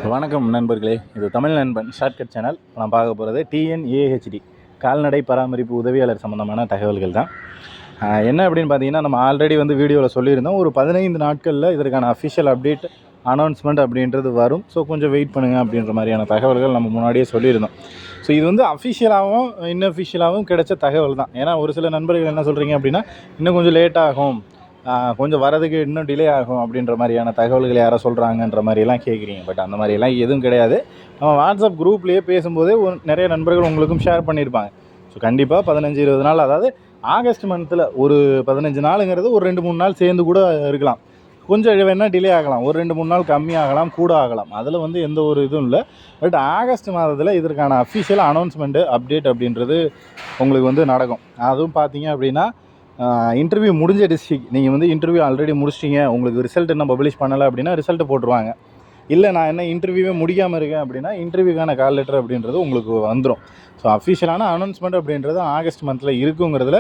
வணக்கம் நண்பர்களே, இது தமிழ் நண்பன் ஷார்ட்கட் சேனல். நான் பார்க்க போகிறது டிஎன்ஏஹெச்டி கால்நடை பராமரிப்பு உதவியாளர் சம்மந்தமான தகவல்கள் தான். என்ன அப்படின்னு பார்த்தீங்கன்னா, நம்ம ஆல்ரெடி வீடியோவில் சொல்லியிருந்தோம். ஒரு 15 நாட்களில் இதற்கான அஃபிஷியல் அப்டேட் அனௌன்ஸ்மெண்ட் அப்படின்றது வரும். ஸோ கொஞ்சம் வெயிட் பண்ணுங்கள் அப்படின்ற மாதிரியான தகவல்கள் நம்ம முன்னாடியே சொல்லியிருந்தோம். ஸோ இது அஃபிஷியலாகவும் இன்னஃபிஷியலாகவும் கிடைச்ச தகவல் தான். ஏன்னா ஒரு சில நண்பர்கள் என்ன சொல்கிறீங்க அப்படின்னா, இன்னும் கொஞ்சம் லேட் ஆகும், கொஞ்சம் வரதுக்கு இன்னும் டிலே ஆகும் அப்படின்ற மாதிரியான தகவல்கள் யாரோ சொல்கிறாங்கன்ற மாதிரிலாம் கேட்குறீங்க. பட் அந்த மாதிரிலாம் எதுவும் கிடையாது. நம்ம வாட்ஸ்அப் குரூப்லேயே பேசும்போதே நிறைய நண்பர்கள் உங்களுக்கும் ஷேர் பண்ணியிருப்பாங்க. ஸோ கண்டிப்பாக 15-20 நாள், அதாவது ஆகஸ்ட் மந்தில் ஒரு 15 நாளுங்கிறது ஒரு 2-3 நாள் சேர்ந்து கூட இருக்கலாம். கொஞ்சம் வேணால் டிலே ஆகலாம், ஒரு 2-3 நாள் கம்மியாகலாம், கூட ஆகலாம். அதில் எந்த ஒரு இதுவும் இல்லை. பட் ஆகஸ்ட் மாதத்தில் இதற்கான அஃபிஷியல் அனௌன்ஸ்மெண்ட்டு அப்டேட் அப்படின்றது உங்களுக்கு நடக்கும். அதுவும் பார்த்தீங்க அப்படின்னா, இன்டர்வியூ முடிஞ்ச டிஸ்ட்ரிக்ட், நீங்கள் இன்டர்வியூ ஆல்ரெடி முடிச்சிட்டிங்க, உங்களுக்கு ரிசல்ட் என்ன பப்ளிஷ் பண்ணலை அப்படின்னா ரிசல்ட்டு போட்டுருவாங்க. இல்லை நான் என்ன இன்டர்வியூவே முடிக்காமல் இருக்கேன் அப்படின்னா இன்டர்வியூக்கான கால் லெட்டர் அப்படின்றது உங்களுக்கு வந்துடும். ஸோ அஃபிஷியலான அனௌன்ஸ்மெண்ட் அப்படின்றது ஆகஸ்ட் மந்தில் இருக்குங்கிறதுல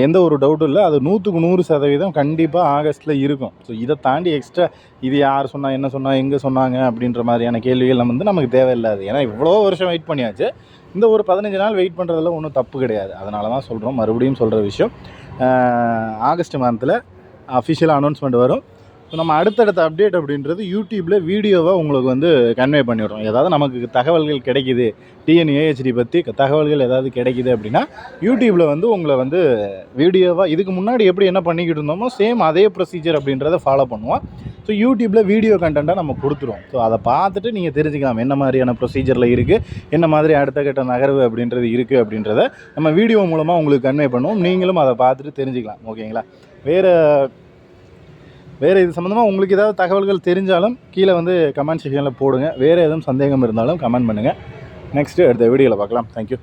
எந்த ஒரு டவுட்டும் இல்லை. அது 100% கண்டிப்பாக ஆகஸ்ட்டில் இருக்கும். ஸோ இதை தாண்டி எக்ஸ்ட்ரா இது யார் சொன்னால், என்ன சொன்னால், எங்கே சொன்னாங்க அப்படின்ற மாதிரியான கேள்விகள் நமக்கு தேவையில்லாது. ஏன்னா இவ்வளோ வருஷம் வெயிட் பண்ணியாச்சு. இந்த ஒரு 15 நாள் வெயிட் பண்ணுறதுல ஒன்றும் தப்பு கிடையாது. அதனால தான் சொல்கிறோம், மறுபடியும் சொல்கிற விஷயம், ஆகஸ்ட் மந்தில் அஃபிஷியல் அனௌன்ஸ்மெண்ட் வரும். ஸோ நம்ம அடுத்தடுத்த அப்டேட் அப்படின்றது யூடியூப்பில் வீடியோவாக உங்களுக்கு கன்வே பண்ணிவிடுறோம். ஏதாவது நமக்கு தகவல்கள் கிடைக்கிது, டிஎன்ஏஹெச்டி பற்றி தகவல்கள் ஏதாவது கிடைக்கிது அப்படின்னா யூடியூப்பில் உங்களை வீடியோவாக இதுக்கு முன்னாடி எப்படி என்ன பண்ணிக்கிட்டு இருந்தோமோ சேம் அதே ப்ரொசீஜர் அப்படின்றத ஃபாலோ பண்ணுவோம். ஸோ யூடியூப்பில் வீடியோ கண்டென்ட்டாக நம்ம கொடுத்துருவோம். ஸோ அதை பார்த்துட்டு நீங்கள் தெரிஞ்சுக்கலாம் என்ன மாதிரியான ப்ரொசீஜரில் இருக்குது, என்ன மாதிரி அடுத்த கட்ட நகர்வு அப்படின்றது இருக்குது அப்படின்றத நம்ம வீடியோ மூலமாக உங்களுக்கு கன்வே பண்ணுவோம். நீங்களும் அதை பார்த்துட்டு தெரிஞ்சுக்கலாம். ஓகேங்களா? வேறு இது சம்மந்தமாக உங்களுக்கு ஏதாவது தகவல்கள் தெரிஞ்சாலும் கீழே கமெண்ட் செக்ஷனில் போடுங்க. வேறு எதுவும் சந்தேகம் இருந்தாலும் கமெண்ட் பண்ணுங்கள். நெக்ஸ்ட்டு அடுத்த வீடியோவில் பார்க்கலாம். தேங்க்யூ.